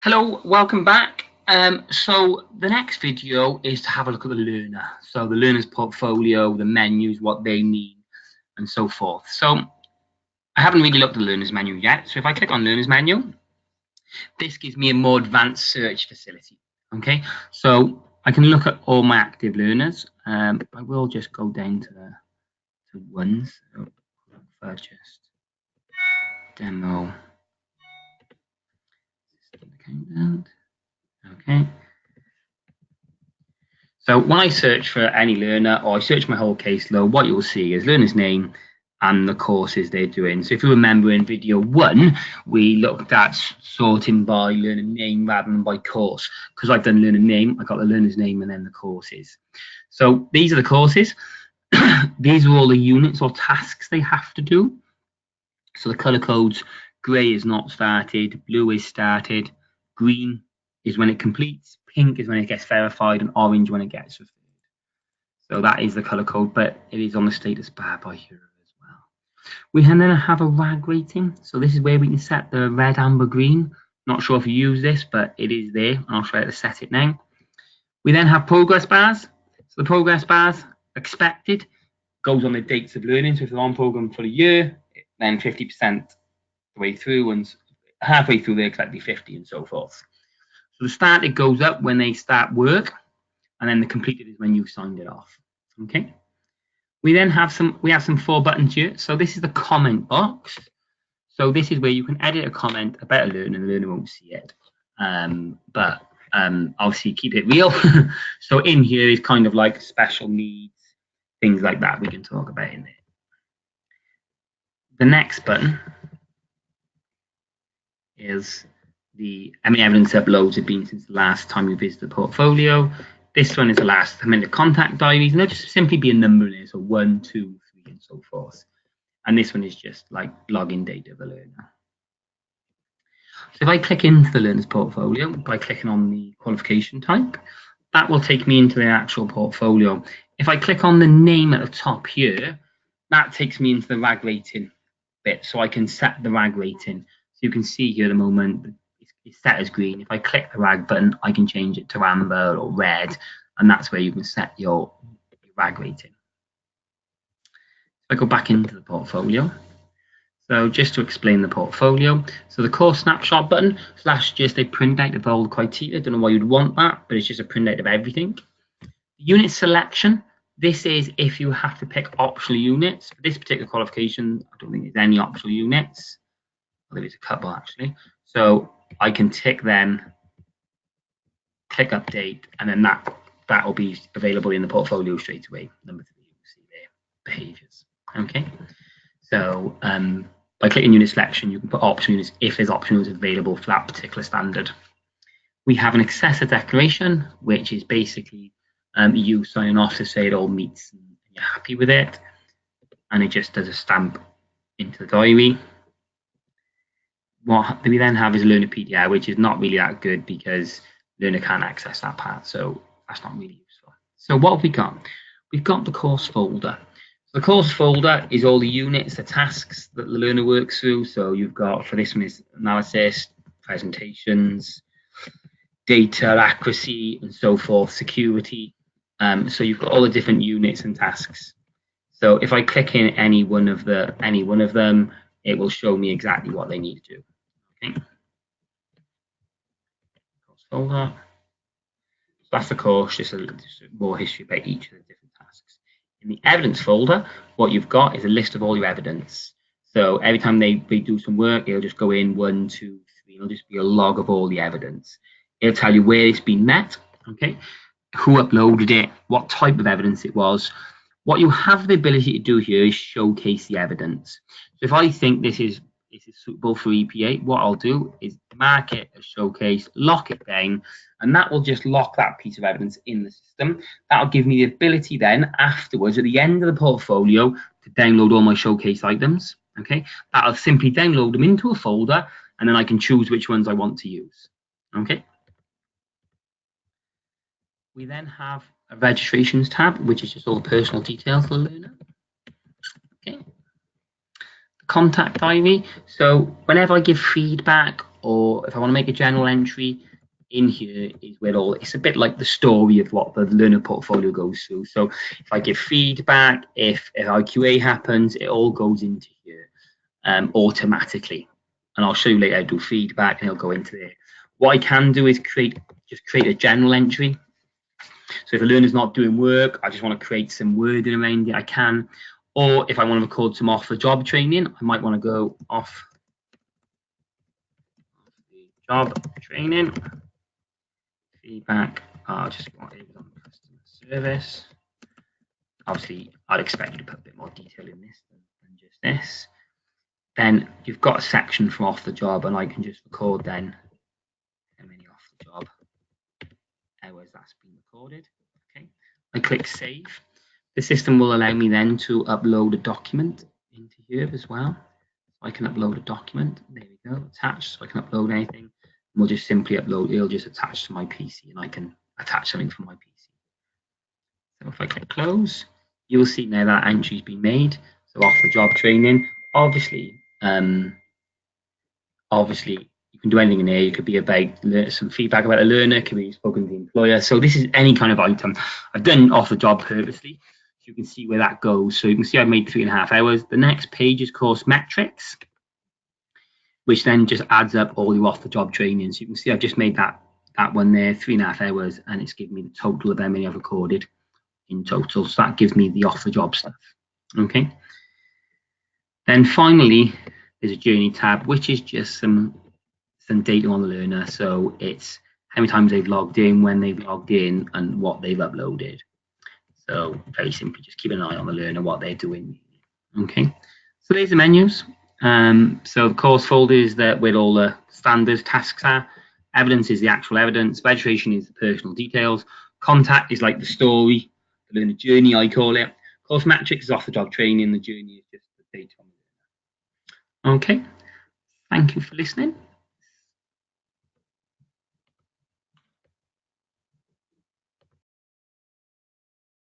Hello, welcome back. So the next video is to have a look at the learner. So the learner's portfolio, the menus, what they mean, and so forth. So I haven't really looked at the learner's menu yet. So if I click on learner's menu, this gives me a more advanced search facility. Okay, so I can look at all my active learners. I will just go down to ones. So for just demo system account. Okay. So when I search for any learner or I search my whole caseload, what you'll see is learner's name and the courses they're doing. So if you remember in video 1, we looked at sorting by learner name rather than by course. Because I've done learner name, I got the learner's name and then the courses. So these are the courses. These are all the units or tasks they have to do. So the color codes, grey is not started, blue is started, green is when it completes, pink is when it gets verified, and orange when it gets referred. So that is the color code, but it is on the status bar by here as well. We can then have a RAG rating. So this is where we can set the red, amber, green. Not sure if you use this, but it is there, and I'll show you how to set it now. We then have progress bars. So the progress bars, expected, goes on the dates of learning. So if they're on program for a year, then 50% the way through, and halfway through they expect to be 50 and so forth. So the started goes up when they start work, and then the completed is when you signed it off. Okay. We then have some 4 buttons here. So this is the comment box. So this is where you can edit a comment about a learner. The learner won't see it, but obviously keep it real. So in here is kind of like special needs, things like that we can talk about in there. The next button is how many evidence uploads have been since the last time you visited the portfolio. This one is the last time in the contact diaries, and they'll just simply be a number in there, so 1, 2, 3, and so forth. And this one is just like login data of the learner. So if I click into the learner's portfolio by clicking on the qualification type, that will take me into the actual portfolio. If I click on the name at the top here, that takes me into the RAG rating bit, so I can set the RAG rating. So you can see here at the moment it's set as green. If I click the RAG button, I can change it to amber or red, and that's where you can set your RAG rating. If I go back into the portfolio, so just to explain the portfolio, so the course snapshot button, so that's just a printout of all the criteria. I don't know why you'd want that, but it's just a printout of everything. Unit selection, this is if you have to pick optional units. For this particular qualification, I don't think there's any optional units. Well, there's a couple actually. So I can tick them, click update, and then that will be available in the portfolio straight away. Number 3, you can see there, behaviors. Okay. So by clicking unit selection, you can put optional units if there's optional units available for that particular standard. We have an accessor declaration, which is basically you signing off to say it all meets and you're happy with it. And it just does a stamp into the diary. What we then have is a learner PDI, which is not really that good because learner can't access that part. So that's not really useful. So what have we got? We've got the course folder. The course folder is all the units, the tasks that the learner works through. So you've got, for this one is analysis, presentations, data accuracy, and so forth, security. So you've got all the different units and tasks. So if I click in any one of them, it will show me exactly what they need to do. Okay. Course folder. So that's the course, just more history about each of the different tasks. In the evidence folder, what you've got is a list of all your evidence. So every time they do some work, it'll just go in 1, 2, 3. It'll just be a log of all the evidence. It'll tell you where it's been met, okay, who uploaded it, what type of evidence it was. What you have the ability to do here is showcase the evidence. So if I think this is suitable for EPA, what I'll do is mark it as showcase, lock it down, and that will just lock that piece of evidence in the system. That'll give me the ability then afterwards at the end of the portfolio to download all my showcase items. Okay, that'll simply download them into a folder, and then I can choose which ones I want to use. Okay. We then have a registrations tab, which is just all the personal details of the learner. Okay. Contact diary. So whenever I give feedback or if I want to make a general entry, in here is where it's a bit like the story of what the learner portfolio goes through. So if I give feedback, if IQA happens, it all goes into here automatically. And I'll show you later how to do feedback, and it'll go into there. What I can do is create a general entry. So if a learner's not doing work, I just want to create some wording around it, I can. Or if I want to record some off-the-job training, I might want to go off the job training. Feedback, I'll just want it on customer service. Obviously, I'd expect you to put a bit more detail in this than just this. Then you've got a section for off the job, and I can just record then how many off the job hours that's been recorded. Okay, I click save. The system will allow me then to upload a document into here as well. I can upload a document. There we go, attached. So I can upload anything. And we'll just simply upload. It'll just attach to my PC, and I can attach something from my PC. So if I click close, you will see now that entry's been made. So off the job training. Obviously, you can do anything in here. It could be about some feedback about a learner. It could be spoken to the employer. So this is any kind of item. I've done off the job purposely, so you can see where that goes. So you can see I've made 3.5 hours. The next page is course metrics, which then just adds up all your off the job training. So you can see I've just made that one there, 3.5 hours, and it's given me the total of how many I've recorded in total. So that gives me the off the job stuff. Okay. Then finally, there's a journey tab, which is just some data on the learner. So it's how many times they've logged in, when they've logged in, and what they've uploaded. So very simply, just keep an eye on the learner, what they're doing. Okay, so there's the menus. So the course folder is where all the standards tasks are. Evidence is the actual evidence. Registration is the personal details. Contact is like the story, the learner journey, I call it. Course metrics is off the job training. The journey is just the data on the learner. Okay, thank you for listening.